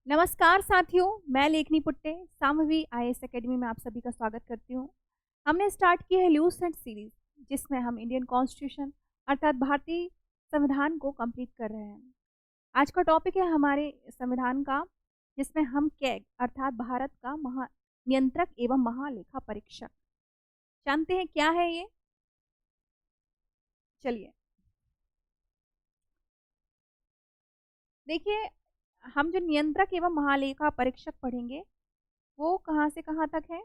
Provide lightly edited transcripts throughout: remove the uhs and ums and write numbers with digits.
नमस्कार साथियों, मैं लेखनी पुट्टे सामवी आईएएस एकेडमी में आप सभी का स्वागत करती हूँ। हमने स्टार्ट की है ल्यूसेंट सीरीज, जिसमें हम इंडियन कॉन्स्टिट्यूशन अर्थात भारतीय संविधान को कंप्लीट कर रहे हैं। आज का टॉपिक है हमारे संविधान का, जिसमें हम कैग अर्थात भारत का महा नियंत्रक एवं महालेखा परीक्षक जानते हैं क्या है ये। चलिए देखिए, हम जो नियंत्रक एवं महालेखा परीक्षक पढ़ेंगे वो कहाँ से कहाँ तक है।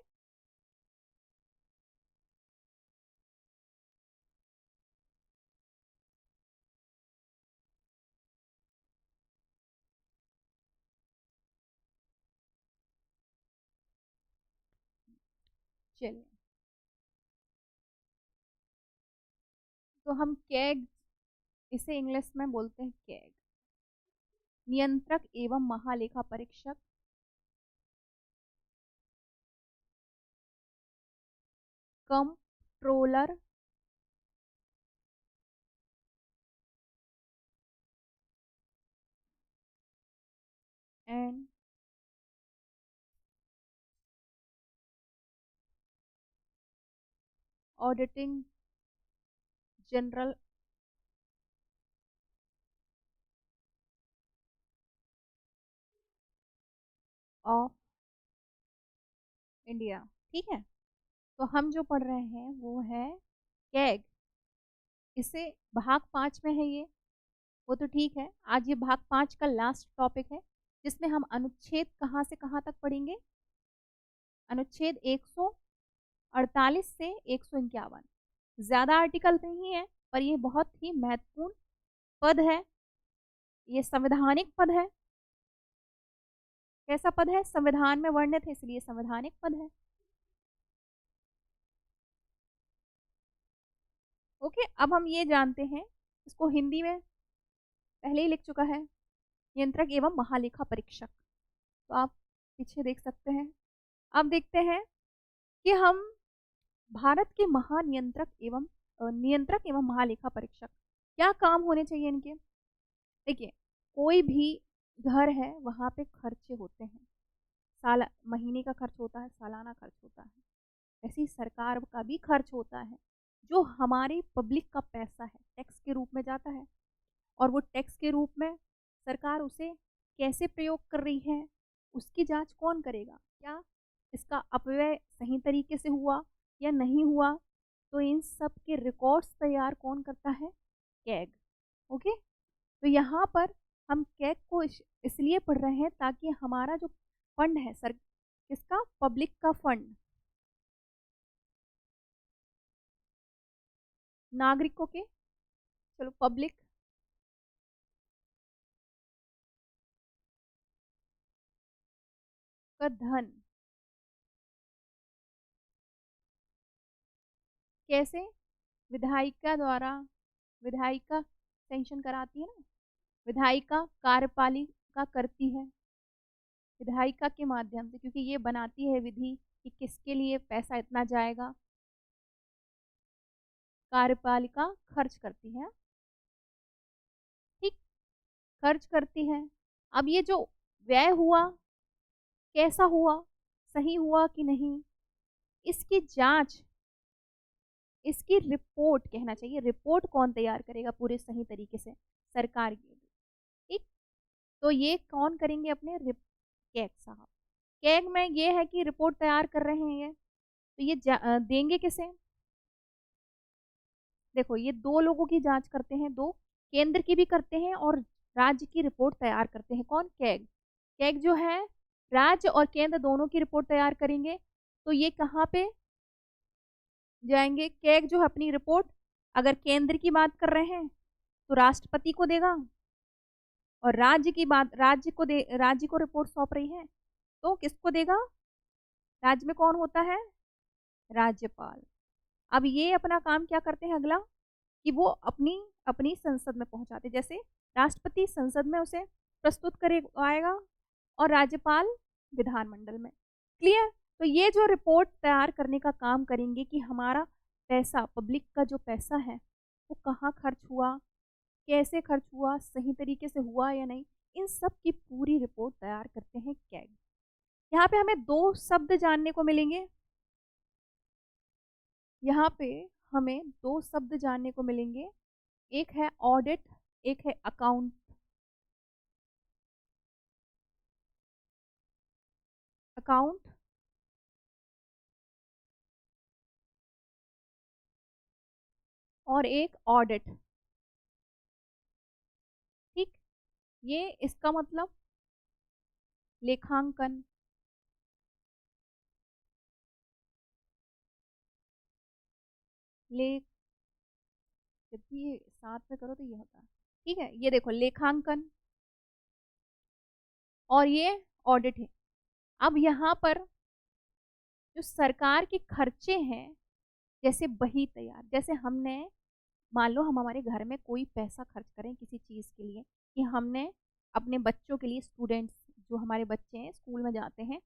चलिए, तो हम कैग, इसे इंग्लिश में बोलते हैं कैग, नियंत्रक एवं महालेखा परीक्षक, controller and auditing general of India. ठीक है, तो हम जो पढ़ रहे हैं वो है कैग। इसे भाग 5 में है ये, वो तो ठीक है। आज ये भाग 5 का लास्ट टॉपिक है, जिसमें हम अनुच्छेद कहाँ से कहाँ तक पढ़ेंगे। अनुच्छेद 148 से 151। ज्यादा आर्टिकल नहीं है, पर ये बहुत ही महत्वपूर्ण पद है। ये संवैधानिक पद है। कैसा पद है? संविधान में वर्णित है, इसलिए संवैधानिक पद है। ओके, अब हम ये जानते हैं, इसको हिंदी में पहले ही लिख चुका है, नियंत्रक एवं महालेखा परीक्षक। तो आप पीछे देख सकते हैं। अब देखते हैं कि हम भारत के महानियंत्रक एवं नियंत्रक एवं महालेखा परीक्षक क्या काम होने चाहिए इनके। देखिए, कोई भी घर है वहां पे खर्चे होते हैं। साल महीने का खर्च होता है, सालाना खर्च होता है। ऐसे ही सरकार का भी खर्च होता है, जो हमारी पब्लिक का पैसा है, टैक्स के रूप में जाता है। और वो टैक्स के रूप में सरकार उसे कैसे प्रयोग कर रही है, उसकी जांच कौन करेगा? क्या इसका अपव्यय सही तरीके से हुआ या नहीं हुआ? तो इन सब के रिकॉर्ड्स तैयार कौन करता है? कैग। ओके, तो यहाँ पर हम कैग को इसलिए पढ़ रहे हैं ताकि हमारा जो फंड है सर, किसका? पब्लिक का फंड, नागरिकों के, चलो पब्लिक का धन कैसे? विधायिका द्वारा, विधायिका सेंक्शन कराती है ना, विधायिका कार्यपालिका करती है विधायिका के माध्यम से, क्योंकि ये बनाती है विधि कि किसके लिए पैसा इतना जाएगा। कार्यपालिका खर्च करती है, ठीक, खर्च करती है। अब ये जो व्यय हुआ, कैसा हुआ, सही हुआ कि नहीं, इसकी जांच, इसकी रिपोर्ट कहना चाहिए, रिपोर्ट कौन तैयार करेगा पूरे सही तरीके से? सरकार की। ठीक, तो ये कौन करेंगे? अपने कैग साहब। कैग में ये है कि रिपोर्ट तैयार कर रहे हैं ये, तो ये देंगे किसे? देखो, ये दो लोगों की जांच करते हैं, दो, केंद्र की भी करते हैं और राज्य की रिपोर्ट तैयार करते हैं। कौन? कैग। कैग जो है राज्य और केंद्र दोनों की रिपोर्ट तैयार करेंगे। तो ये कहाँ पे जाएंगे? कैग जो है अपनी रिपोर्ट, अगर केंद्र की बात कर रहे हैं तो राष्ट्रपति को देगा, और राज्य की बात, राज्य को रिपोर्ट सौंप रही है तो किसको देगा? राज्य में कौन होता है? राज्यपाल। अब ये अपना काम क्या करते हैं अगला, कि वो अपनी अपनी संसद में पहुंचाते, जैसे राष्ट्रपति संसद में उसे प्रस्तुत करे आएगा और राज्यपाल विधानमंडल में। क्लियर? तो ये जो रिपोर्ट तैयार करने का काम करेंगे कि हमारा पैसा, पब्लिक का जो पैसा है वो कहाँ खर्च हुआ, कैसे खर्च हुआ, सही तरीके से हुआ या नहीं, इन सब की पूरी रिपोर्ट तैयार करते हैं कैग। यहाँ पे हमें दो शब्द जानने को मिलेंगे, यहाँ पे हमें दो शब्द जानने को मिलेंगे, एक है ऑडिट, एक है अकाउंट। अकाउंट और एक ऑडिट। ठीक, ये इसका मतलब लेखांकन। ले जब भी ये साथ में करो तो ये होता है। ठीक है, ये देखो लेखांकन और ये ऑडिट है। अब यहाँ पर जो सरकार के खर्चे हैं, जैसे बही तैयार, जैसे हमने मान लो हम हमारे घर में कोई पैसा खर्च करें किसी चीज़ के लिए, कि हमने अपने बच्चों के लिए, स्टूडेंट्स जो हमारे बच्चे हैं स्कूल में जाते हैं,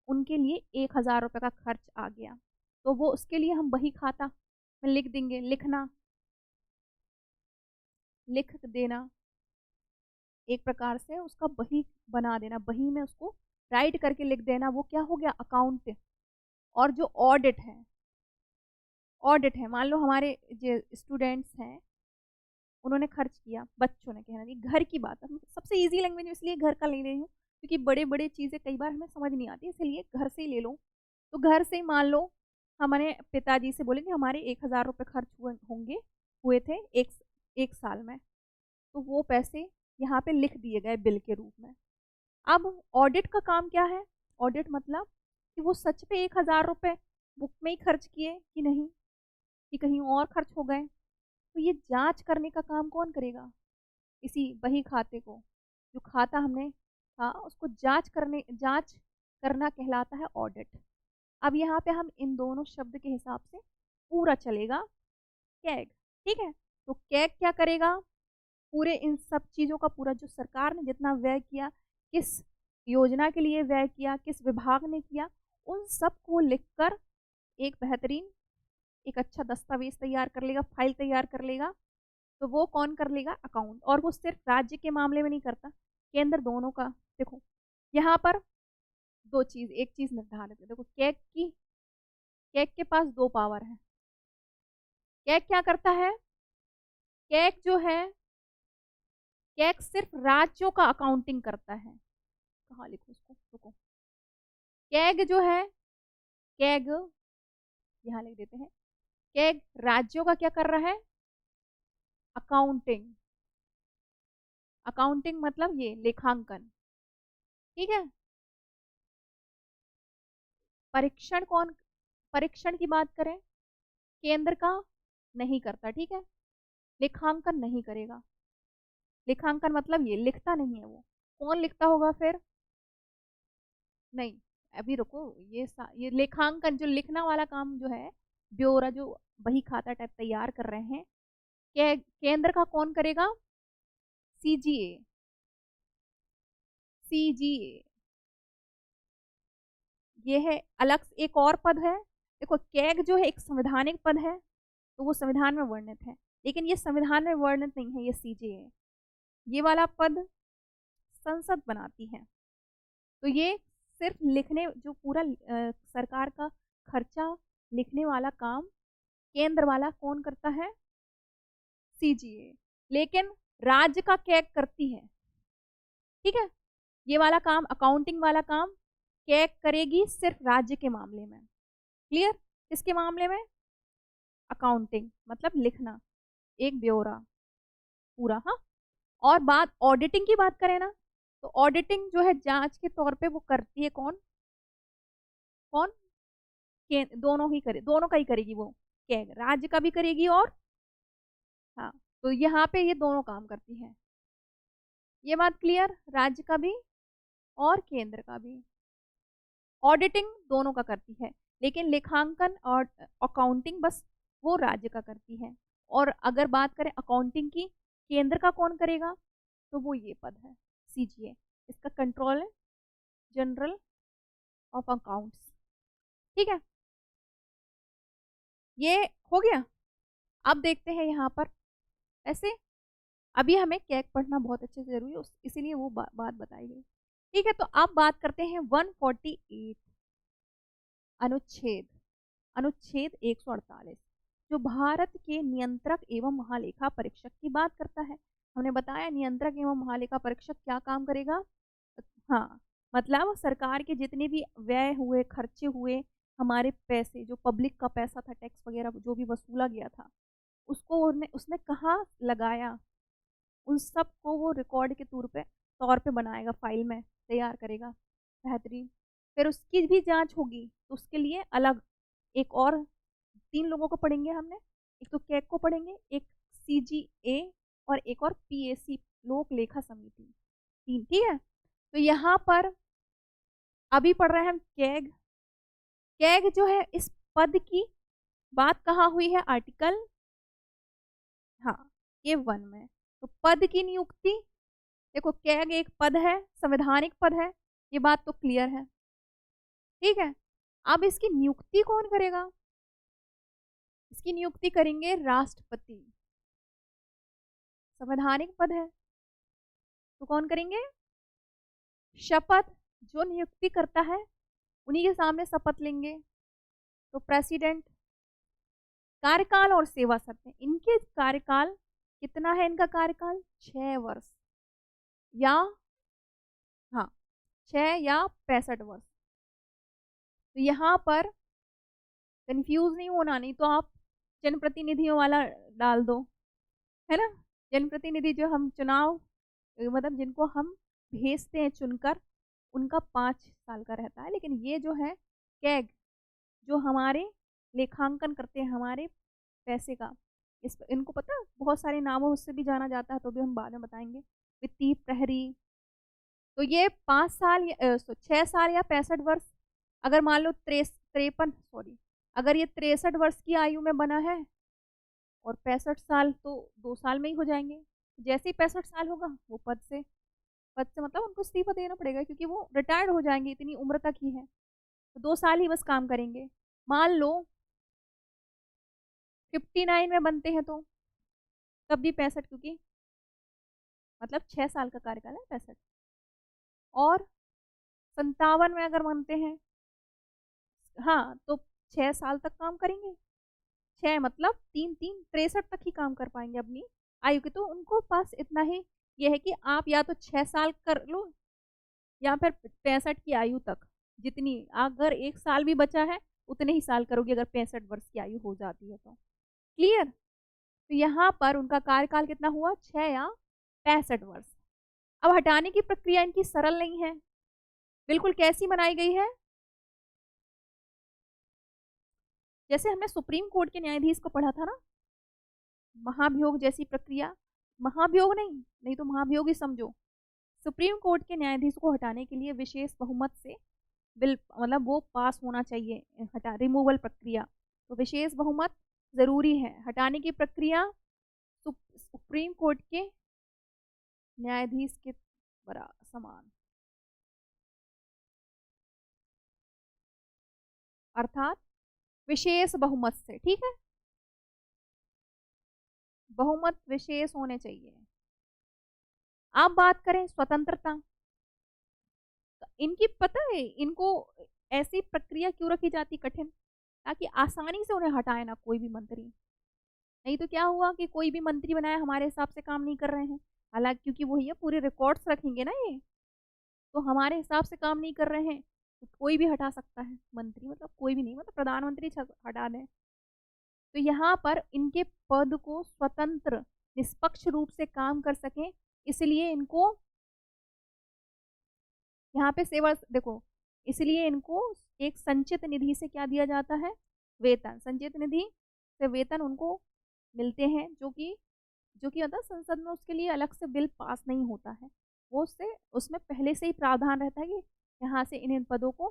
उनके लिए 1,000 रुपये का खर्च आ गया, तो वो उसके लिए हम बही खाता में लिख देंगे। लिखना, लिख देना, एक प्रकार से उसका बही बना देना, बही में उसको राइट करके लिख देना, वो क्या हो गया, अकाउंट। और जो ऑडिट है, ऑडिट है, मान लो हमारे जो स्टूडेंट्स हैं उन्होंने खर्च किया, बच्चों ने, कहना नहीं, घर की बात है, सबसे इजी लैंग्वेज में इसलिए घर का ले रही हूँ क्योंकि बड़े बड़े चीज़ें कई बार हमें समझ नहीं आती, इसलिए घर से ही ले लो। तो घर से ही मान लो हमारे पिताजी से बोले कि हमारे 1,000 रुपये खर्च हुए थे एक साल में, तो वो पैसे यहाँ पे लिख दिए गए बिल के रूप में। अब ऑडिट का काम क्या है, ऑडिट मतलब कि वो सच पे 1,000 रुपये बुक में ही खर्च किए कि नहीं, कि कहीं और खर्च हो गए, तो ये जांच करने का काम कौन करेगा, इसी बही खाते को, जो खाता हमने था उसको जांच करना कहलाता है ऑडिट। अब यहाँ पे हम इन दोनों शब्द के हिसाब से पूरा चलेगा कैग। ठीक है, तो कैग क्या करेगा, पूरे इन सब चीज़ों का पूरा जो सरकार ने जितना व्यय किया, किस योजना के लिए व्यय किया, किस विभाग ने किया, उन सब को लिखकर एक बेहतरीन, एक अच्छा दस्तावेज तैयार कर लेगा, फाइल तैयार कर लेगा। तो वो कौन कर लेगा, अकाउंट। और वो सिर्फ राज्य के मामले में नहीं करता, केंद्र दोनों का। देखो यहाँ पर दो चीज, एक चीज निर्धारित है, देखो कैग के पास दो पावर है। कैग क्या करता है, कैग जो है, कैग सिर्फ राज्यों का अकाउंटिंग करता है। कहाँ लिखो इसको, रुको, कैग जो है, कैग यहाँ लिख देते हैं, कैग राज्यों का क्या कर रहा है, अकाउंटिंग। अकाउंटिंग मतलब ये लेखांकन। ठीक है, परीक्षण कौन, परीक्षण की बात करें, केंद्र का नहीं करता। ठीक है, लेखांकन नहीं करेगा। लेखांकन मतलब ये लिखता नहीं है, वो कौन लिखता होगा फिर, नहीं अभी रुको, ये लेखांकन जो लिखना वाला काम जो है, ब्यौरा जो बही खाता टाइप तैयार कर रहे हैं, केंद्र का कौन करेगा, सीजीए। सीजीए ये है अलग से एक और पद है। देखो कैग जो है एक संवैधानिक पद है, तो वो संविधान में वर्णित है, लेकिन ये संविधान में वर्णित नहीं है, ये सीजीए, ये वाला पद संसद बनाती है। तो ये सिर्फ लिखने, जो पूरा सरकार का खर्चा लिखने वाला काम केंद्र वाला कौन करता है, सीजीए, लेकिन राज्य का कैग करती है। ठीक है, ये वाला काम, अकाउंटिंग वाला काम कैग करेगी सिर्फ राज्य के मामले में। क्लियर, किसके मामले में, अकाउंटिंग मतलब लिखना, एक ब्यौरा पूरा। हाँ, और बात ऑडिटिंग की बात करें ना, तो ऑडिटिंग जो है जांच के तौर पे वो करती है कौन, कौन, दोनों ही करे, दोनों का ही करेगी वो, कैग राज्य का भी करेगी और, हाँ, तो यहाँ पे ये दोनों काम करती है। ये बात क्लियर, राज्य का भी और केंद्र का भी, ऑडिटिंग दोनों का करती है, लेकिन लेखांकन और अकाउंटिंग बस वो राज्य का करती है। और अगर बात करें अकाउंटिंग की, केंद्र का कौन करेगा, तो वो ये पद है, सीजीए, इसका कंट्रोल है, जनरल ऑफ अकाउंट्स। ठीक है, ये हो गया। अब देखते हैं यहाँ पर, ऐसे अभी हमें कैग पढ़ना बहुत अच्छे से जरूरी है, इसीलिए वो बात बताई गई। ठीक है, तो अब बात करते हैं 148 अनुच्छेद, अनुच्छेद 148 जो भारत के नियंत्रक एवं महालेखा परीक्षक की बात करता है। हमने बताया नियंत्रक एवं महालेखा परीक्षक क्या काम करेगा। हाँ, मतलब सरकार के जितने भी व्यय हुए, खर्चे हुए, हमारे पैसे जो पब्लिक का पैसा था, टैक्स वगैरह जो भी वसूला गया था, उसको उसने कहाँ लगाया, उन सब को वो रिकॉर्ड के तौर पे बनाएगा, फाइल में तैयार करेगा। बेहतरीन। फिर उसकी भी जांच होगी, तो उसके लिए अलग एक और 3 लोगों को पढ़ेंगे हमने। एक तो कैग को पढ़ेंगे, एक CGA और एक और PAC लोक लेखा समिति, 3। ठीक है, तो यहाँ पर अभी पढ़ रहे हैं हम कैग। कैग जो है, इस पद की बात कहाँ हुई है, आर्टिकल हाँ A1 में। तो पद की नियुक्ति, देखो कैग एक पद है, संवैधानिक पद है, ये बात तो क्लियर है। ठीक है, अब इसकी नियुक्ति कौन करेगा, इसकी नियुक्ति करेंगे राष्ट्रपति। संवैधानिक पद है तो कौन करेंगे, शपथ जो नियुक्ति करता है उन्हीं के सामने शपथ लेंगे, तो प्रेसिडेंट। कार्यकाल और सेवा शर्तें, इनके कार्यकाल कितना है, इनका कार्यकाल 6 वर्ष या हाँ 6 या 65 वर्ष। तो यहाँ पर कंफ्यूज नहीं होना, नहीं तो आप जनप्रतिनिधियों वाला डाल दो, है ना। जनप्रतिनिधि जो हम चुनाव, मतलब जिनको हम भेजते हैं चुनकर, उनका 5 साल का रहता है। लेकिन ये जो है कैग, जो हमारे लेखांकन करते हैं हमारे पैसे का, इनको पता बहुत सारे नामों से भी जाना जाता है, तो भी हम बाद में बताएंगे। वित्तीय प्रहरी, तो ये 5 साल 6 साल या 65 वर्ष। अगर मान लो 53 सॉरी, अगर ये 63 वर्ष की आयु में बना है और 65 साल, तो 2 साल में ही हो जाएंगे। जैसे ही 65 साल होगा वो पद से मतलब उनको इस्तीफा देना पड़ेगा, क्योंकि वो रिटायर्ड हो जाएंगे, इतनी उम्र तक ही है, तो 2 साल ही बस काम करेंगे। मान लो 59 में बनते हैं तो तब भी 65, क्योंकि मतलब 6 साल का कार्यकाल है 65। और 57 में अगर बनते हैं, हाँ, तो 6 साल तक काम करेंगे, 6 मतलब 3 63 तक ही काम कर पाएंगे अपनी आयु के। तो उनको पास इतना ही ये है कि आप या तो 6 साल कर लो या फिर 65 की आयु तक, जितनी अगर 1 साल भी बचा है उतने ही साल करोगे, अगर 65 वर्ष की आयु हो जाती है तो। क्लियर। तो यहाँ पर उनका कार्यकाल कितना हुआ, 6 या 65 वर्ष। अब हटाने की प्रक्रिया इनकी सरल नहीं है, बिल्कुल कैसी बनाई गई है, जैसे हमने सुप्रीम कोर्ट के न्यायाधीश को पढ़ा था ना, महाभियोग जैसी प्रक्रिया। महाभियोग नहीं, नहीं तो महाभियोग ही समझो। सुप्रीम कोर्ट के न्यायाधीश को हटाने के लिए विशेष बहुमत से बिल, मतलब वो पास होना चाहिए, हटा रिमूवल प्रक्रिया, तो विशेष बहुमत जरूरी है। हटाने की प्रक्रिया सुप्रीम कोर्ट के न्यायाधीश के समान, अर्थात विशेष बहुमत से। ठीक है, बहुमत विशेष होने चाहिए। आप बात करें स्वतंत्रता, तो इनकी पता है इनको ऐसी प्रक्रिया क्यों रखी जाती कठिन, ताकि आसानी से उन्हें हटाए ना कोई भी मंत्री। नहीं तो क्या हुआ कि कोई भी मंत्री बनाया हमारे हिसाब से काम नहीं कर रहे हैं, हालांकि क्योंकि वही है पूरे रिकॉर्ड्स रखेंगे ना ये, तो हमारे हिसाब से काम नहीं कर रहे हैं तो कोई भी हटा सकता है मंत्री, मतलब कोई भी नहीं, मतलब प्रधानमंत्री हटा दें। तो यहाँ पर इनके पद को स्वतंत्र निष्पक्ष रूप से काम कर सकें, इसलिए इनको यहाँ पे सेवा देखो, इसलिए इनको एक संचित निधि से क्या दिया जाता है, वेतन। संचित निधि से वेतन उनको मिलते हैं, जो कि मतलब संसद में उसके लिए अलग से बिल पास नहीं होता है, वो उसमें पहले से ही प्रावधान रहता है कि यहाँ से इन पदों को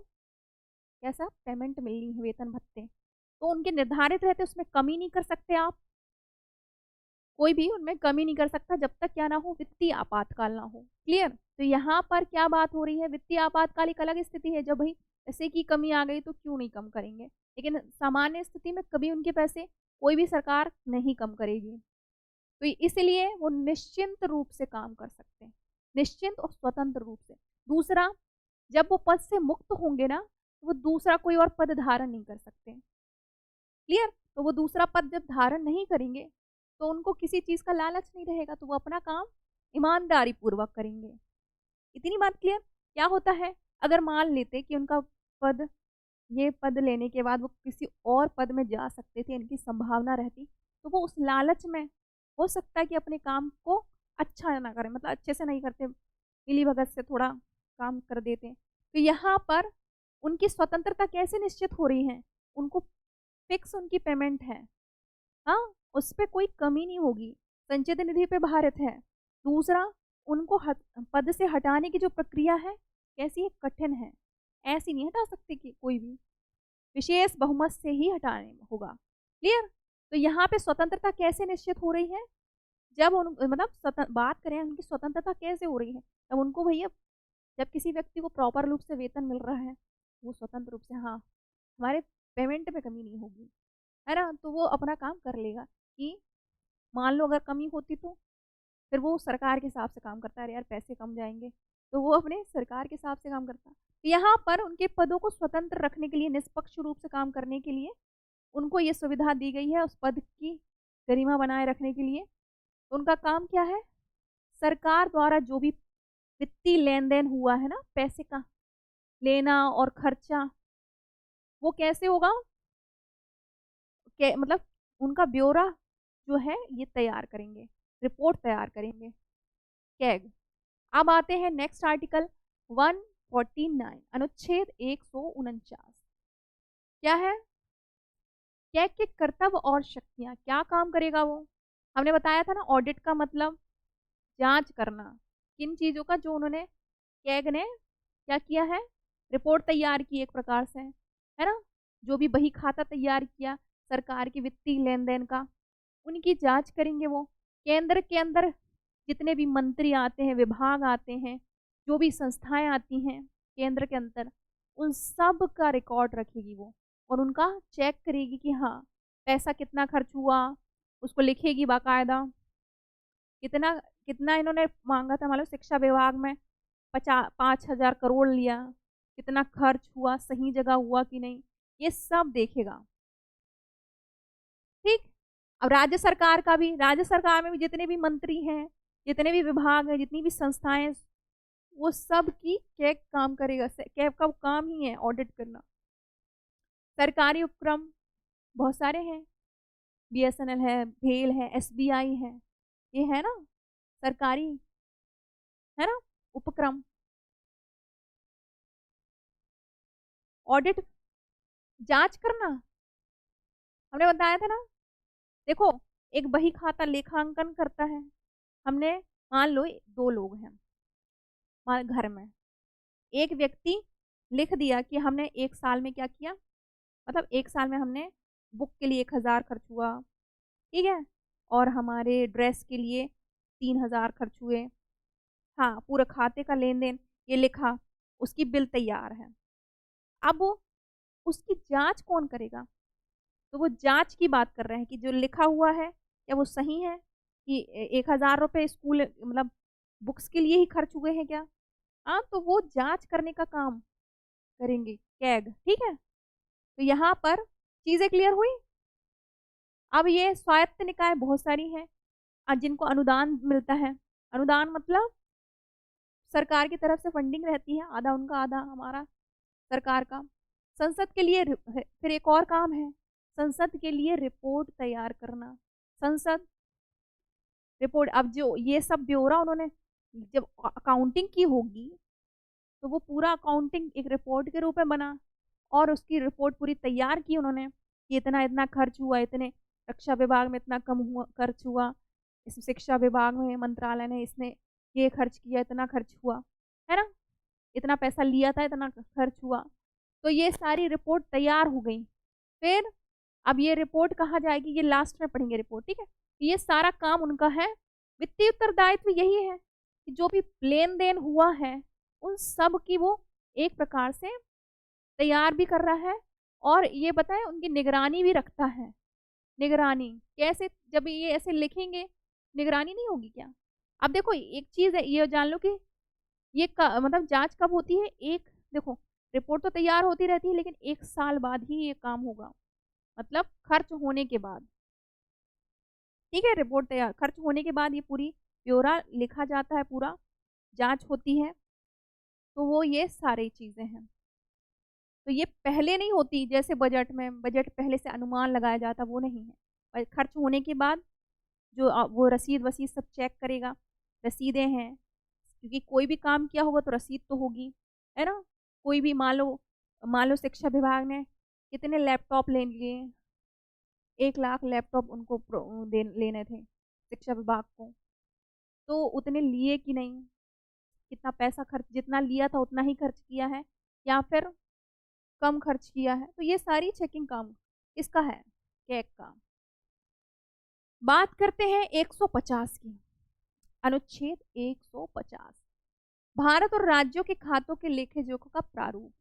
कैसा पेमेंट मिलनी है, वेतन भत्ते, तो उनके निर्धारित रहते, उसमें कमी नहीं कर सकते आप, कोई भी उनमें कमी नहीं कर सकता जब तक क्या ना हो, वित्तीय आपातकाल ना हो। क्लियर। तो यहाँ पर क्या बात हो रही है, वित्तीय आपातकाल एक अलग स्थिति है, जब भाई पैसे की कमी आ गई तो क्यों नहीं कम करेंगे, लेकिन सामान्य स्थिति में कभी उनके पैसे कोई भी सरकार नहीं कम करेगी, तो इसलिए वो निश्चिंत रूप से काम कर सकते हैं, निश्चिंत और स्वतंत्र रूप से। दूसरा, जब वो पद से मुक्त होंगे ना, वो दूसरा कोई और पद धारण नहीं कर सकते। क्लियर? तो वो दूसरा पद जब धारण नहीं करेंगे तो उनको किसी चीज का लालच नहीं रहेगा, तो वो अपना काम ईमानदारी पूर्वक करेंगे। इतनी बात क्लियर? क्या होता है, अगर मान लेते कि उनका पद, ये पद लेने के बाद वो किसी और पद में जा सकते थे, इनकी संभावना रहती, तो वो उस लालच में हो सकता है कि अपने काम को अच्छा ना करें, मतलब अच्छे से नहीं करते, मिली भगत से थोड़ा काम कर देते। तो यहाँ पर उनकी स्वतंत्रता कैसे निश्चित हो रही है, उनको फिक्स उनकी पेमेंट है, हाँ, उस पर कोई कमी नहीं होगी, संचित निधि पे भारित है। दूसरा, उनको पद से हटाने की जो प्रक्रिया है कैसी है, कठिन है, ऐसी नहीं हटा सकते कि कोई भी, विशेष बहुमत से ही हटाने होगा। क्लियर? तो यहाँ पे स्वतंत्रता कैसे निश्चित हो रही है, जब उन मतलब बात करें उनकी स्वतंत्रता कैसे हो रही है, तब उनको भैया, जब किसी व्यक्ति को प्रॉपर रूप से वेतन मिल रहा है, वो स्वतंत्र रूप से, हाँ हमारे पेमेंट में कमी नहीं होगी, है ना, तो वो अपना काम कर लेगा। कि मान लो अगर कमी होती तो फिर वो सरकार के हिसाब से काम करता है, यार पैसे कम जाएंगे, तो वो अपने सरकार के हिसाब से काम करता है। यहाँ पर उनके पदों को स्वतंत्र रखने के लिए, निष्पक्ष रूप से काम करने के लिए उनको ये सुविधा दी गई है, उस पद की गरिमा बनाए रखने के लिए। उनका काम क्या है, सरकार द्वारा जो भी वित्तीय लेन देन हुआ है ना, पैसे का लेना और खर्चा, वो कैसे होगा, मतलब उनका ब्यौरा जो है ये तैयार करेंगे, रिपोर्ट तैयार करेंगे, कैग। अब आते हैं नेक्स्ट आर्टिकल 149, अनुच्छेद 149। क्या है, कैग के कर्तव्य और शक्तियां, क्या काम करेगा वो, हमने बताया था ना, ऑडिट का मतलब जांच करना, किन चीजों का, जो उन्होंने, कैग ने क्या किया है, रिपोर्ट तैयार की एक प्रकार से, है ना, जो भी बही खाता तैयार किया सरकार के वित्तीय लेन देन का, उनकी जांच करेंगे वो। केंद्र के अंदर जितने भी मंत्री आते हैं, विभाग आते हैं, जो भी संस्थाएं आती हैं केंद्र के अंदर, उन सब का रिकॉर्ड रखेगी वो, और उनका चेक करेगी कि हाँ पैसा कितना खर्च हुआ, उसको लिखेगी बाकायदा, कितना कितना इन्होंने मांगा था, मतलब शिक्षा विभाग में 5,000 करोड़ लिया, कितना खर्च हुआ, सही जगह हुआ कि नहीं, ये सब देखेगा। ठीक। अब राज्य सरकार का भी, राज्य सरकार में भी जितने भी मंत्री हैं, जितने भी विभाग हैं, जितनी भी संस्थाएं, वो सब की कैग काम करेगा, कैग का काम ही है ऑडिट करना। सरकारी उपक्रम बहुत सारे हैं, बीएसएनएल है, भेल है, एसबीआई है, ये है ना सरकारी, है ना उपक्रम, ऑडिट जांच करना, हमने बताया था ना। देखो, एक बही खाता लेखांकन करता है, हमने मान लो 2 लोग हैं घर में, एक व्यक्ति लिख दिया कि हमने 1 साल में क्या किया, मतलब 1 साल में हमने बुक के लिए 1,000 खर्च हुआ, ठीक है, और हमारे ड्रेस के लिए 3,000 खर्च हुए, हाँ पूरा खाते का लेन देन ये लिखा, उसकी बिल तैयार है। अब वो उसकी जांच कौन करेगा, तो वो जांच की बात कर रहे हैं कि जो लिखा हुआ है क्या वो सही है, कि 1,000 रुपये स्कूल मतलब बुक्स के लिए ही खर्च हुए हैं क्या, हाँ, तो वो जांच करने का काम करेंगे कैग। ठीक है, तो यहाँ पर चीजें क्लियर हुई। अब ये स्वायत्त निकाय बहुत सारी हैं, जिनको अनुदान मिलता है, अनुदान मतलब सरकार की तरफ से फंडिंग रहती है, आधा उनका आधा हमारा सरकार का। संसद के लिए फिर एक और काम है, संसद के लिए रिपोर्ट तैयार करना, संसद रिपोर्ट। अब जो ये सब ब्यौरा उन्होंने जब अकाउंटिंग की होगी, तो वो पूरा अकाउंटिंग एक रिपोर्ट के रूप में बना, और उसकी रिपोर्ट पूरी तैयार की उन्होंने कि इतना इतना खर्च हुआ, इतने रक्षा विभाग में इतना कम हुआ खर्च हुआ, इस शिक्षा विभाग में मंत्रालय ने इसने ये खर्च किया, इतना खर्च हुआ, है ना, इतना पैसा लिया था, इतना खर्च हुआ, तो ये सारी रिपोर्ट तैयार हो गई। फिर अब ये रिपोर्ट कहाँ जाएगी, ये लास्ट में पढ़ेंगे रिपोर्ट, ठीक है। ये सारा काम उनका है, वित्तीय उत्तरदायित्व यही है कि जो भी लेन देन हुआ है उन सब की वो एक प्रकार से तैयार भी कर रहा है, और ये बताए उनकी निगरानी भी रखता है। निगरानी कैसे, जब ये ऐसे लिखेंगे निगरानी नहीं होगी क्या। अब देखो एक चीज है, ये जान लो कि ये मतलब जांच कब होती है? एक देखो, रिपोर्ट तो तैयार होती रहती है लेकिन 1 साल बाद ही ये काम होगा, मतलब खर्च होने के बाद। ठीक है, रिपोर्ट तैयार खर्च होने के बाद ये पूरी ब्यौरा लिखा जाता है, पूरा जांच होती है। तो वो ये सारी चीजें हैं। तो ये पहले नहीं होती जैसे बजट में, बजट पहले से अनुमान लगाया जाता, वो नहीं है। और खर्च होने के बाद जो वो रसीद वसीद सब चेक करेगा, रसीदें हैं, क्योंकि कोई भी काम किया होगा तो रसीद तो होगी, है ना। कोई भी मान लो शिक्षा विभाग ने कितने लैपटॉप ले लिए, 1 लाख लैपटॉप उनको लेने थे शिक्षा विभाग को, तो उतने लिए कि नहीं, कितना पैसा खर्च, जितना लिया था उतना ही खर्च किया है या फिर कम खर्च किया है। तो ये सारी चेकिंग काम किसका है? कैग का। बात करते हैं 150 की, अनुच्छेद 150, भारत और राज्यों के खातों के लेखे जोखा का प्रारूप।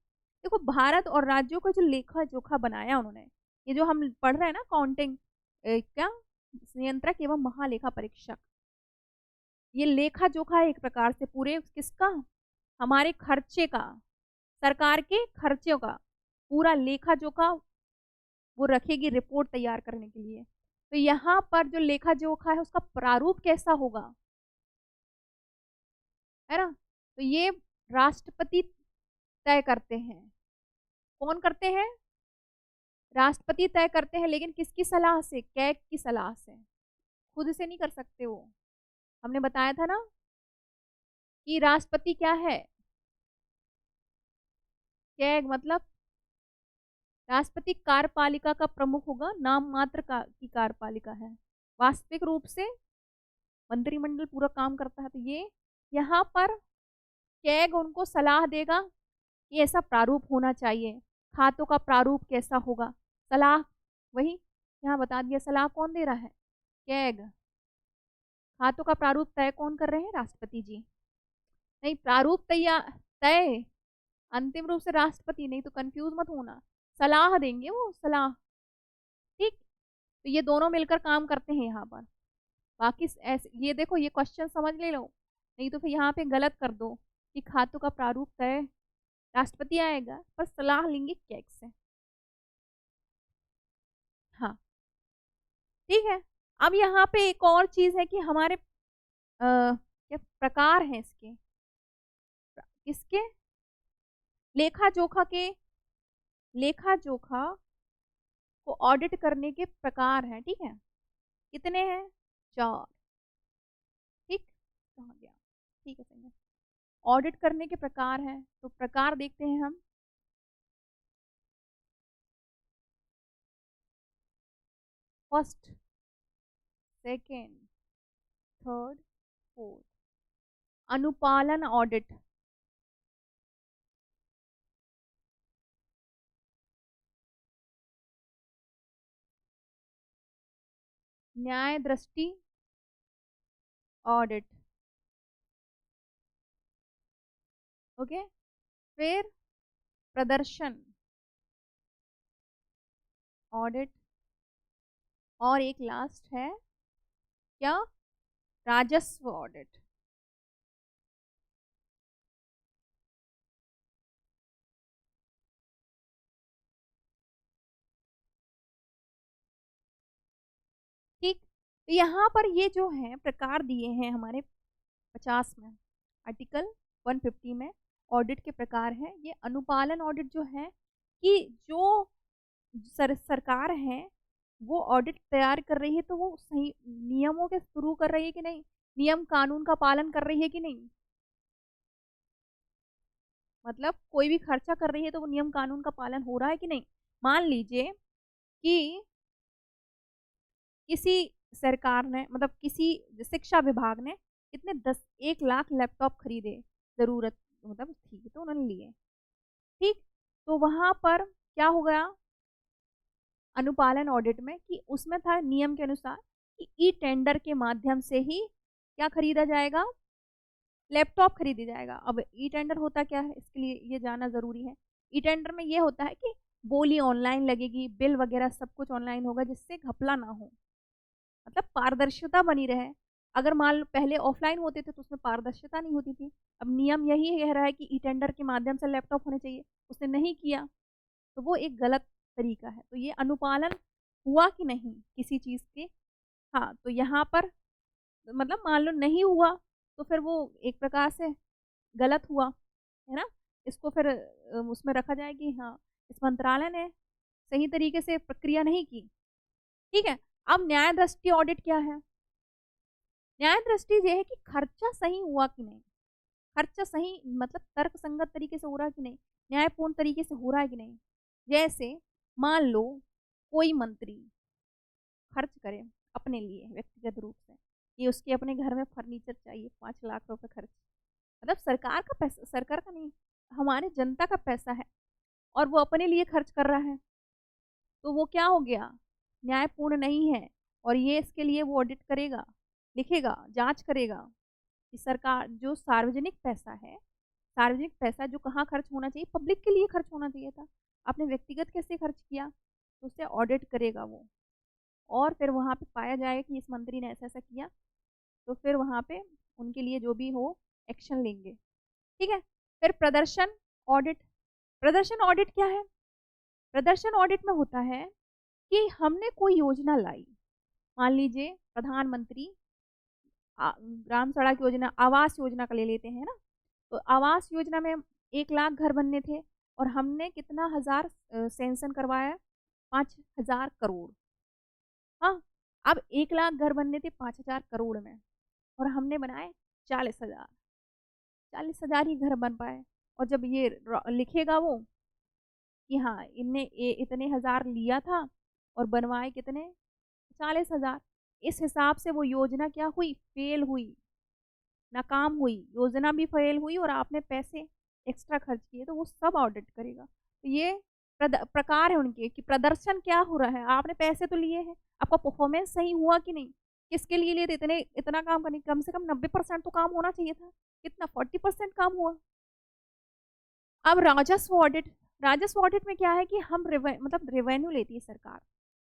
देखो, भारत और राज्यों का जो लेखा जोखा बनाया उन्होंने, ये जो हम पढ़ रहे हैं ना, अकाउंटिंग क्या, नियंत्रक एवं महालेखा परीक्षक, ये लेखा जोखा है एक प्रकार से पूरे किसका, हमारे खर्चे का, सरकार के खर्चों का पूरा लेखा जोखा वो रखेगी रिपोर्ट तैयार करने के लिए। तो यहाँ पर जो लेखा जोखा है उसका प्रारूप कैसा होगा, है ना। तो ये राष्ट्रपति तय करते हैं। कौन करते हैं? राष्ट्रपति तय करते हैं, लेकिन किसकी सलाह से? कैग की सलाह से, खुद से नहीं कर सकते वो। हमने बताया था ना कि राष्ट्रपति क्या है, कैग मतलब राष्ट्रपति कार्यपालिका का प्रमुख होगा, नाम मात्र की कार्यपालिका है, वास्तविक रूप से मंत्रिमंडल पूरा काम करता है। तो ये यहाँ पर कैग उनको सलाह देगा कि ऐसा प्रारूप होना चाहिए, खातों का प्रारूप कैसा होगा, सलाह वही यहाँ बता दिया। सलाह कौन दे रहा है? कैग। खातों का प्रारूप तय कौन कर रहे हैं? राष्ट्रपति जी। नहीं, प्रारूप तैयार तय अंतिम रूप से राष्ट्रपति, नहीं तो कंफ्यूज मत होना, सलाह देंगे वो, सलाह। ठीक, तो ये दोनों मिलकर काम करते हैं यहाँ पर। बाकी ऐसे ये देखो, ये क्वेश्चन समझ ले लो, नहीं तो फिर यहाँ पे गलत कर दो कि खातों का प्रारूप तय राष्ट्रपति आएगा पर सलाह लेंगे कैग से। हाँ, ठीक है। अब यहाँ पे एक और चीज है कि हमारे क्या प्रकार हैं इसके, किसके, लेखा जोखा के, लेखा जोखा को ऑडिट करने के प्रकार हैं। ठीक है, कितने हैं? 4। ठीक, कहाँ गया, ठीक है, सही है। ऑडिट करने के प्रकार हैं, तो प्रकार देखते हैं हम। First, second, third, fourth. अनुपालन ऑडिट, न्याय दृष्टि ऑडिट, ओके। फिर प्रदर्शन ऑडिट, और एक लास्ट है क्या, राजस्व ऑडिट। ठीक, तो यहाँ पर ये जो है प्रकार दिए हैं हमारे 50 में, आर्टिकल 150 में ऑडिट के प्रकार हैं। ये अनुपालन ऑडिट जो है कि जो सरकार है वो ऑडिट तैयार कर रही है तो वो सही नियमों के थ्रू कर रही है कि नहीं, नियम कानून का पालन कर रही है कि नहीं। मतलब कोई भी खर्चा कर रही है तो वो नियम कानून का पालन हो रहा है कि नहीं। मान लीजिए कि किसी सरकार ने, मतलब किसी शिक्षा विभाग ने कितने 1 लाख लैपटॉप खरीदे, जरूरत मतलब थी तो उन्होंने लिए। ठीक, तो वहां पर क्या हो गया अनुपालन ऑडिट में कि उसमें था नियम के अनुसार कि ई टेंडर के माध्यम से ही क्या खरीदा जाएगा, लैपटॉप खरीदा जाएगा। अब ई टेंडर होता क्या है, इसके लिए ये जानना जरूरी है। ई टेंडर में ये होता है कि बोली ऑनलाइन लगेगी, बिल वगैरह सब कुछ ऑनलाइन होगा, जिससे घपला ना हो, मतलब पारदर्शिता बनी रहे। अगर मान लो पहले ऑफलाइन होते थे तो उसमें पारदर्शिता नहीं होती थी। अब नियम यही कह रहा है कि ई टेंडर के माध्यम से लैपटॉप होने चाहिए, उसने नहीं किया तो वो एक गलत तरीका है। तो ये अनुपालन हुआ कि नहीं किसी चीज के, हाँ, तो यहाँ पर मतलब मान लो नहीं हुआ तो फिर वो एक प्रकार से गलत हुआ, है ना। इसको फिर उसमें रखा जाए कि हाँ, इस मंत्रालय ने सही तरीके से प्रक्रिया नहीं की। ठीक है। अब न्याय दृष्टि ऑडिट क्या है? न्याय दृष्टि ये है कि खर्चा सही हुआ कि नहीं, खर्चा सही मतलब तर्क संगत तरीके से हो रहा है कि नहीं, न्यायपूर्ण तरीके से हो रहा है कि नहीं। जैसे मान लो कोई मंत्री खर्च करे अपने लिए व्यक्तिगत रूप से, कि उसके अपने घर में फर्नीचर चाहिए 5 लाख रुपए खर्च, मतलब सरकार का पैसा, सरकार का नहीं, हमारे जनता का पैसा है और वो अपने लिए खर्च कर रहा है, तो वो क्या हो गया, न्यायपूर्ण नहीं है। और ये इसके लिए वो ऑडिट करेगा, लिखेगा, जांच करेगा कि सरकार जो सार्वजनिक पैसा है, सार्वजनिक पैसा जो कहाँ खर्च होना चाहिए, पब्लिक के लिए खर्च होना चाहिए था, आपने व्यक्तिगत कैसे खर्च किया, तो उससे ऑडिट करेगा वो। और फिर वहाँ पे पाया जाएगा कि इस मंत्री ने ऐसा ऐसा किया, तो फिर वहाँ पे उनके लिए जो भी हो एक्शन लेंगे। ठीक है। फिर प्रदर्शन ऑडिट। प्रदर्शन ऑडिट क्या है? प्रदर्शन ऑडिट में होता है कि हमने कोई योजना लाई, मान लीजिए प्रधानमंत्री ग्राम सड़क योजना, आवास योजना का ले लेते हैं ना, तो आवास योजना में 1 लाख घर बनने थे और हमने कितना हजार सैंक्शन करवाया, 5,000 करोड़। हाँ, अब 1 लाख घर बनने थे 5,000 करोड़ में और हमने बनाए 40,000, 40,000 ही घर बन पाए। और जब ये लिखेगा वो कि हाँ इनने इतने हजार लिया था और बनवाए कितने, 40,000, इस हिसाब से वो योजना क्या हुई, फेल हुई, नाकाम हुई, योजना भी फेल हुई और आपने पैसे एक्स्ट्रा खर्च किए, तो वो सब ऑडिट करेगा। तो ये प्रकार है उनके कि प्रदर्शन क्या हो रहा है, आपने पैसे तो लिए हैं, आपका परफॉर्मेंस सही हुआ कि नहीं, किसके लिए लिए थे, इतने इतना काम करने, कम से कम 90% तो काम होना चाहिए था, कितना 40% काम हुआ। अब राजस्व ऑडिट। राजस्व ऑडिट में क्या है कि हम मतलब रेवेन्यू लेती है सरकार,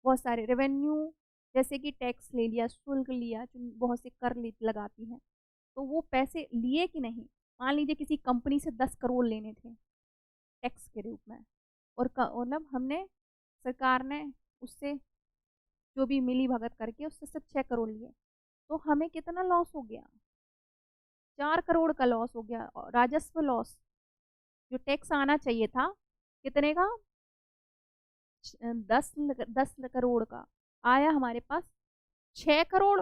बहुत सारे रेवेन्यू, जैसे कि टैक्स ले लिया, शुल्क लिया, जो बहुत से कर लगाती हैं, तो वो पैसे लिए कि नहीं। मान लीजिए किसी कंपनी से 10 करोड़ लेने थे टैक्स के रूप में, और मतलब हमने, सरकार ने उससे जो भी मिली भगत करके उससे सिर्फ 6 करोड़ लिए, तो हमें कितना लॉस हो गया, 4 करोड़ का लॉस हो गया। और राजस्व लॉस, जो टैक्स आना चाहिए था कितने का, 10 करोड़ का, आया हमारे पास 6 करोड़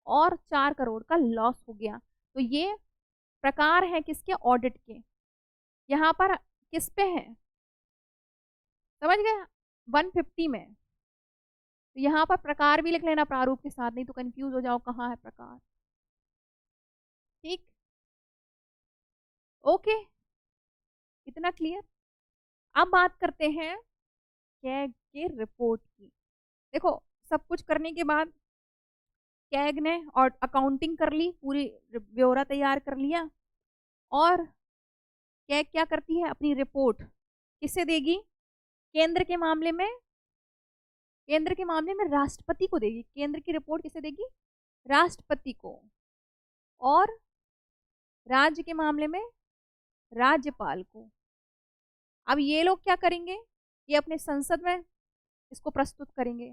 और 4 करोड़ का लॉस हो गया। तो ये प्रकार है किसके, ऑडिट के। यहाँ पर किस पे है, समझ गए, 150 में। तो यहाँ पर प्रकार भी लिख लेना प्रारूप के साथ, नहीं तो कंफ्यूज हो जाओ कहाँ है प्रकार। ठीक, ओके, इतना क्लियर। अब बात करते हैं कैग के रिपोर्ट की। देखो, सब कुछ करने के बाद कैग ने और अकाउंटिंग कर ली, पूरी ब्यौरा तैयार कर लिया, और कैग क्या करती है, अपनी रिपोर्ट किसे देगी, केंद्र के मामले में, केंद्र के मामले में राष्ट्रपति को देगी। केंद्र की रिपोर्ट किसे देगी, राष्ट्रपति को, और राज्य के मामले में राज्यपाल को। अब ये लोग क्या करेंगे, ये अपने संसद में इसको प्रस्तुत करेंगे।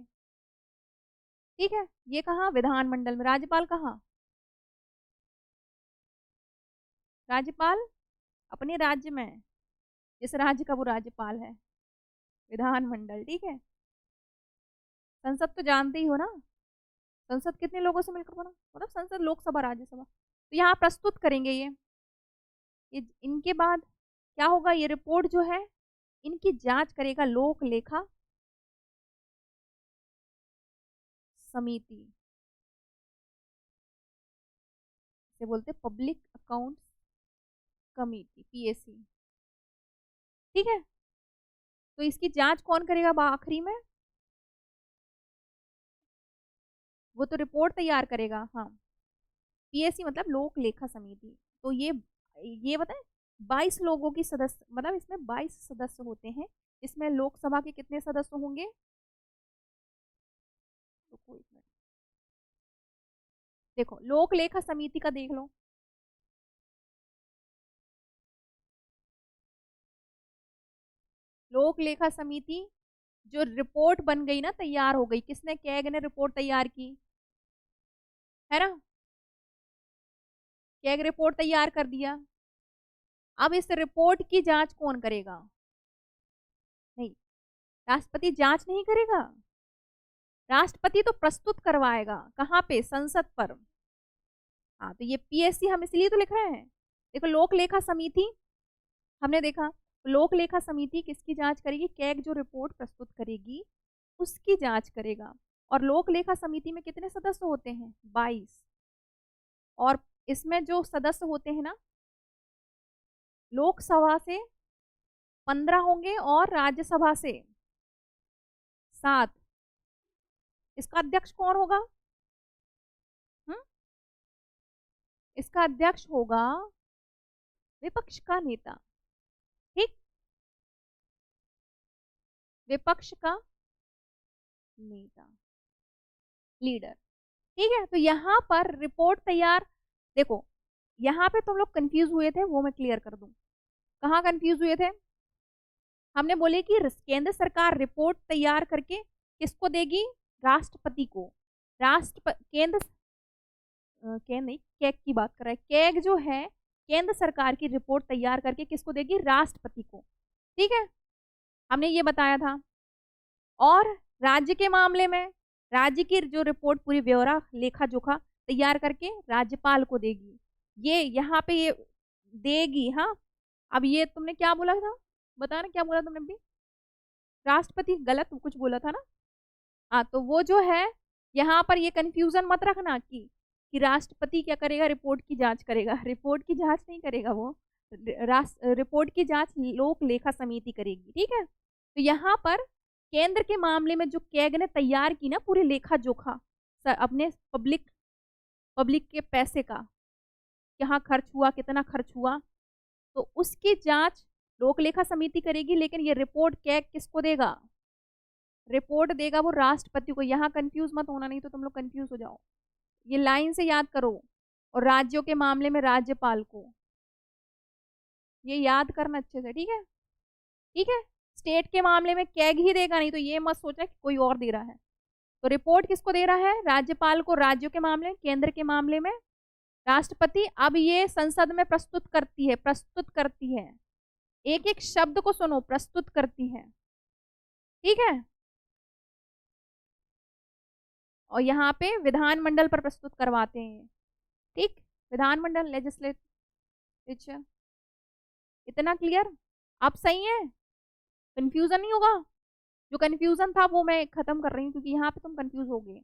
ठीक है, ये कहाँ, विधानमंडल में। राज्यपाल कहाँ, राज्यपाल अपने राज्य में, जिस राज्य का वो राज्यपाल है, विधानमंडल। ठीक है, संसद तो जानते ही हो ना, संसद कितने लोगों से मिलकर बना, मतलब संसद, लोकसभा, राज्यसभा। तो यहाँ प्रस्तुत करेंगे ये इनके बाद क्या होगा, ये रिपोर्ट जो है इनकी जांच करेगा लोक लेखा समिति, से बोलते पब्लिक अकाउंट्स कमिटी, पीएसी। ठीक है, तो इसकी जांच कौन करेगा आखिरी में, वो तो रिपोर्ट तैयार करेगा, हाँ, पीएससी मतलब लोक लेखा समिति। तो ये बताए 22 लोगों की सदस्य, मतलब इसमें 22 सदस्य होते हैं। इसमें लोकसभा के कितने सदस्य होंगे, तो कोई मिनट देखो लोक लेखा समिति का देख लो। लोक लेखा समिति जो रिपोर्ट बन गई ना, तैयार हो गई, किसने, कैग ने रिपोर्ट तैयार की है ना, कैग रिपोर्ट तैयार कर दिया। अब इस रिपोर्ट की जांच कौन करेगा? नहीं, राष्ट्रपति जांच नहीं करेगा, राष्ट्रपति तो प्रस्तुत करवाएगा। कहाँ पे? संसद पर। हाँ, तो ये पीएससी हम इसलिए तो लिख रहे हैं। देखो लोक लेखा समिति हमने देखा, लोक लेखा समिति किसकी जांच करेगी? कैग जो रिपोर्ट प्रस्तुत करेगी उसकी जांच करेगा। और लोक लेखा समिति में कितने सदस्य होते हैं? 22। और इसमें जो सदस्य होते हैं ना, लोकसभा से 15 होंगे और राज्यसभा से 7। इसका अध्यक्ष कौन होगा? हम्म, इसका अध्यक्ष होगा विपक्ष का नेता। ठीक, विपक्ष का नेता, लीडर। ठीक है, तो यहां पर रिपोर्ट तैयार। देखो यहां पे तुम लोग कंफ्यूज हुए थे, वो मैं क्लियर कर दूं। कहाँ कंफ्यूज हुए थे? हमने बोले कि केंद्र सरकार रिपोर्ट तैयार करके किसको देगी? राष्ट्रपति को। केंद्र केंद्र नहीं, कैग की बात कर रहा है। कैग जो है केंद्र सरकार की रिपोर्ट तैयार करके किसको देगी? राष्ट्रपति को। ठीक है, हमने ये बताया था। और राज्य के मामले में राज्य की जो रिपोर्ट पूरी ब्यौरा लेखा जोखा तैयार करके राज्यपाल को देगी। ये यहाँ पे ये देगी। हाँ, अब ये तुमने क्या बोला था, बता ना क्या बोला तुमने भी? राष्ट्रपति गलत कुछ बोला था ना। हाँ, तो वो जो है यहाँ पर ये कंफ्यूजन मत रखना कि राष्ट्रपति क्या करेगा? रिपोर्ट की जांच करेगा। रिपोर्ट की जांच नहीं करेगा वो, रिपोर्ट की जांच लोक लेखा समिति करेगी। ठीक है, तो यहाँ पर केंद्र के मामले में जो कैग ने तैयार की ना पूरी लेखा जोखा अपने पब्लिक के पैसे का, कहाँ खर्च हुआ, कितना खर्च हुआ, तो उसकी जांच लोक लेखा समिति करेगी। लेकिन ये रिपोर्ट कैग किसको देगा? रिपोर्ट देगा वो राष्ट्रपति को। यहाँ कंफ्यूज मत होना, नहीं तो तुम लोग कंफ्यूज हो जाओ। ये लाइन से याद करो। और राज्यों के मामले में राज्यपाल को, ये याद करना अच्छे से। ठीक है, ठीक है। स्टेट के मामले में कैग ही देगा, नहीं तो ये मत सोचा कि कोई और दे रहा है। तो रिपोर्ट किसको दे रहा है? राज्यपाल को, राज्यों के मामले, केंद्र के मामले में राष्ट्रपति। अब ये संसद में प्रस्तुत करती है, प्रस्तुत करती है। एक एक शब्द को सुनो, प्रस्तुत करती है। ठीक है, और यहाँ पे विधानमंडल पर प्रस्तुत करवाते हैं। ठीक, विधानमंडल, लेजिस्लेचर। इतना क्लियर? अब सही है, कंफ्यूजन नहीं होगा। जो कंफ्यूजन था वो मैं खत्म कर रही हूँ, क्योंकि यहाँ पे तुम कंफ्यूज हो गए।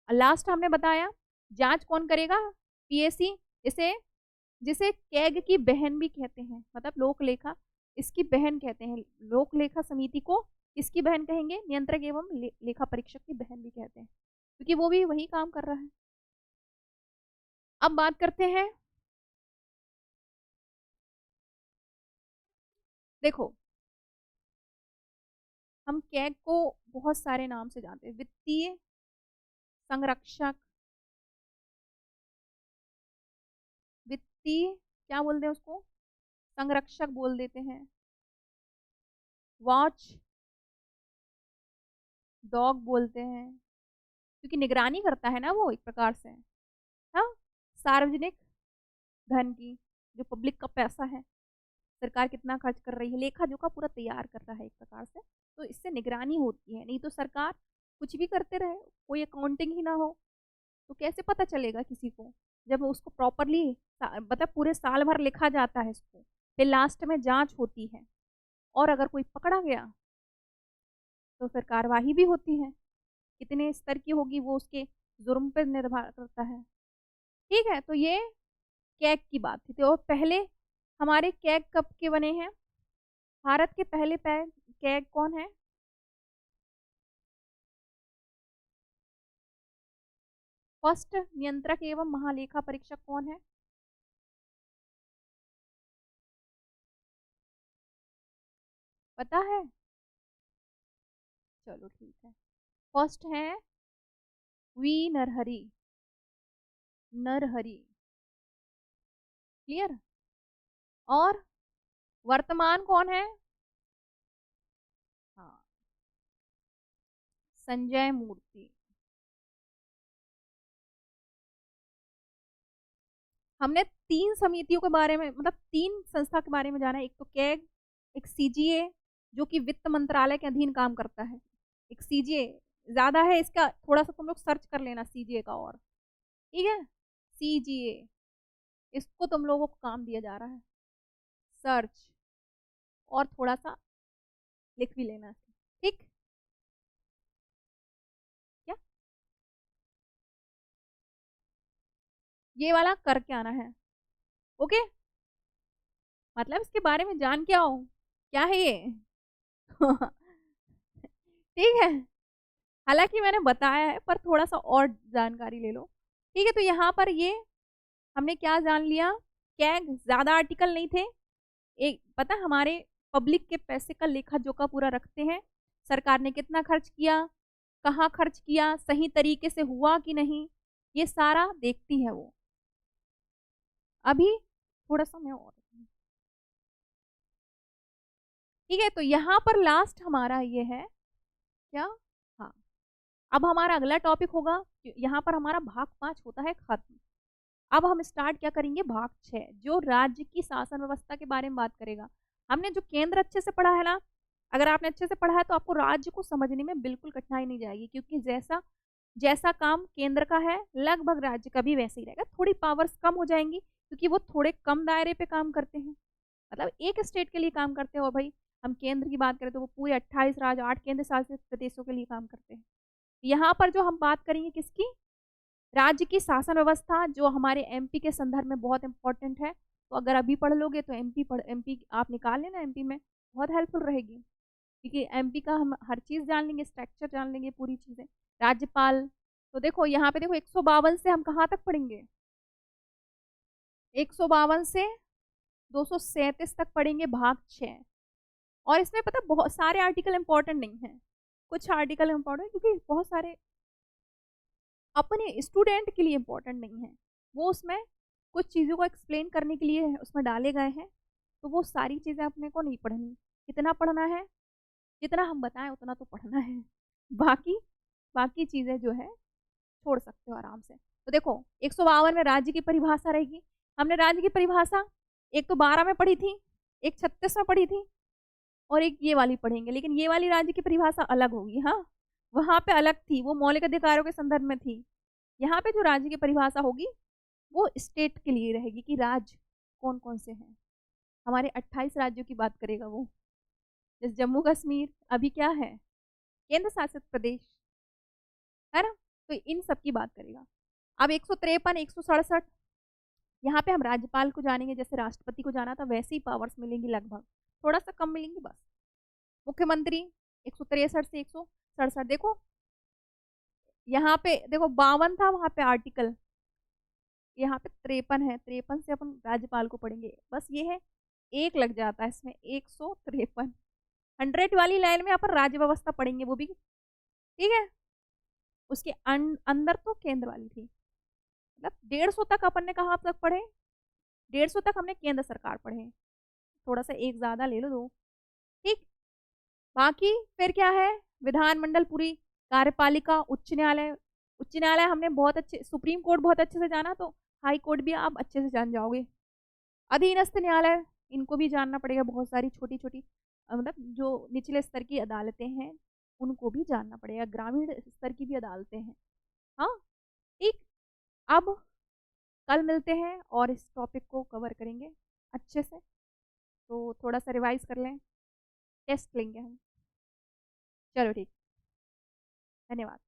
लास्ट हमने बताया जांच कौन करेगा? पीएससी, इसे जिसे कैग की बहन भी कहते हैं, मतलब लोक लेखा इसकी बहन कहते हैं। लोक लेखा समिति को किसकी बहन कहेंगे? नियंत्रक एवं लेखा परीक्षक की बहन भी कहते हैं, क्योंकि वो भी वही काम कर रहा है। अब बात करते हैं, देखो हम कैग को बहुत सारे नाम से जानते हैं। वित्तीय संरक्षक, वित्तीय क्या बोलते हैं उसको? संरक्षक बोल देते हैं। वॉच डॉग बोलते हैं, क्योंकि निगरानी करता है ना वो एक प्रकार से। हाँ, सार्वजनिक धन की, जो पब्लिक का पैसा है, सरकार कितना खर्च कर रही है, लेखा जोखा पूरा तैयार कर रहा है एक प्रकार से। तो इससे निगरानी होती है। नहीं तो सरकार कुछ भी करते रहे, कोई अकाउंटिंग ही ना हो, तो कैसे पता चलेगा किसी को? जब उसको प्रॉपरली मतलब पूरे साल भर लिखा जाता है इसको, फिर लास्ट में जांच होती है, और अगर कोई पकड़ा गया तो फिर कार्यवाही भी होती है। कितने स्तर की होगी वो उसके जुर्म पर निर्भर करता है। ठीक है, तो ये कैग की बात थी। तो पहले हमारे कैग कब के बने हैं? भारत के पहले कैग कौन है? फर्स्ट नियंत्रक एवं महालेखा परीक्षक कौन है? पता है? चलो ठीक है। फर्स्ट है वी नरहरि। नरहरि। क्लियर। और वर्तमान कौन है? हाँ, संजय मूर्ति। हमने 3 समितियों के बारे में, मतलब 3 संस्था के बारे में जाना है। एक तो कैग, एक सीजीए जो कि वित्त मंत्रालय के अधीन काम करता है, एक सीजीए ज्यादा है इसका, थोड़ा सा तुम लोग सर्च कर लेना सीजीए का। और ठीक है, सीजीए, इसको तुम लोगों को काम दिया जा रहा है, सर्च और थोड़ा सा लिख भी लेना। ठीक, क्या ये वाला करके आना है। ओके, मतलब इसके बारे में जान के आओ क्या है ये। ठीक है, हालांकि मैंने बताया है पर थोड़ा सा और जानकारी ले लो। ठीक है, तो यहाँ पर ये हमने क्या जान लिया, कैग ज्यादा आर्टिकल नहीं थे। एक पता हमारे पब्लिक के पैसे का लेखा जोखा पूरा रखते हैं, सरकार ने कितना खर्च किया, कहाँ खर्च किया, सही तरीके से हुआ कि नहीं, ये सारा देखती है वो। अभी थोड़ा सा मैं और, ठीक है, तो यहाँ पर लास्ट हमारा ये है क्या, हाँ, अब हमारा अगला टॉपिक होगा, यहाँ पर हमारा भाग 5 होता है खत्म। अब हम स्टार्ट क्या करेंगे, भाग 6 जो राज्य की शासन व्यवस्था के बारे में बात करेगा। हमने जो केंद्र अच्छे से पढ़ा है ना, अगर आपने अच्छे से पढ़ा है तो आपको राज्य को समझने में बिल्कुल कठिनाई नहीं जाएगी, क्योंकि जैसा जैसा काम केंद्र का है लगभग राज्य का भी वैसे ही रहेगा। थोड़ी पावर्स कम हो जाएंगी क्योंकि वो थोड़े कम दायरे पे काम करते हैं, मतलब एक स्टेट के लिए काम करते हैं। और भाई हम केंद्र की बात करें तो वो पूरे 28 राज्य 8 केंद्र शासित प्रदेशों के लिए काम करते हैं। यहाँ पर जो हम बात करेंगे किसकी, राज्य की शासन व्यवस्था, जो हमारे एमपी के संदर्भ में बहुत इंपॉर्टेंट है। तो अगर अभी पढ़ लोगे तो एमपी आप निकाल लेना, एमपी में बहुत हेल्पफुल रहेगी, क्योंकि एमपी का हम हर चीज जान लेंगे, स्ट्रक्चर जान लेंगे, पूरी चीजें। राज्यपाल, तो देखो यहाँ पे देखो 152 से हम कहाँ तक पढ़ेंगे, 152 से 237 तक पढ़ेंगे भाग 6। और इसमें पता बहुत सारे आर्टिकल इंपॉर्टेंट नहीं है, कुछ आर्टिकल इंपॉर्टेंट, क्योंकि बहुत सारे अपने स्टूडेंट के लिए इंपॉर्टेंट नहीं है, वो उसमें कुछ चीज़ों को एक्सप्लेन करने के लिए उसमें डाले गए हैं। तो वो सारी चीज़ें अपने को नहीं पढ़नी। कितना पढ़ना है, जितना हम बताएं उतना तो पढ़ना है, बाकी बाकी चीज़ें जो है छोड़ सकते हो आराम से। तो देखो 152 में राज्य की परिभाषा रहेगी। हमने राज्य की परिभाषा एक तो 12 में पढ़ी थी, एक 36 में पढ़ी थी, और एक ये वाली पढ़ेंगे, लेकिन ये वाली राज्य की परिभाषा अलग होगी। हाँ, वहां पे अलग थी, वो मौलिक अधिकारों के संदर्भ में थी। यहाँ पे जो राज्य की परिभाषा होगी वो स्टेट के लिए रहेगी कि राज्य कौन कौन से हैं। हमारे 28 राज्यों की बात करेगा वो, जैसे जम्मू कश्मीर अभी क्या है, केंद्र शासित प्रदेश है ना, तो इन सब की बात करेगा। अब 153 167 यहाँ पे हम राज्यपाल को जानेंगे, जैसे राष्ट्रपति को जाना था वैसे ही पावर्स मिलेंगी, लगभग थोड़ा सा कम मिलेंगी बस। मुख्यमंत्री 163 से 167, देखो यहाँ पे देखो 52 था वहां पे आर्टिकल, यहाँ पे 53 है, 53 से अपन राज्यपाल को पढ़ेंगे, बस ये है एक लग जाता है इसमें 153। 100 वाली लाइन में अपन राज्य व्यवस्था पढ़ेंगे वो भी, ठीक है। उसके अंदर तो केंद्र वाली थी, मतलब 150 तक अपन ने कहा तक पढ़े, 150 तक हमने केंद्र सरकार पढ़े, थोड़ा सा एक ज्यादा ले लो दो, ठीक। बाकी फिर क्या है, विधानमंडल, पूरी कार्यपालिका, उच्च न्यायालय। उच्च न्यायालय हमने बहुत अच्छे, सुप्रीम कोर्ट बहुत अच्छे से जाना, तो हाई कोर्ट भी आप अच्छे से जान जाओगे। अधीनस्थ न्यायालय, इनको भी जानना पड़ेगा, बहुत सारी छोटी छोटी मतलब जो निचले स्तर की अदालतें हैं उनको भी जानना पड़ेगा, ग्रामीण स्तर की भी अदालतें हैं। हाँ, ठीक। अब कल मिलते हैं और इस टॉपिक को कवर करेंगे अच्छे से, तो थोड़ा सा रिवाइज कर लें, टेस्ट लेंगे हम। चलो ठीक, धन्यवाद।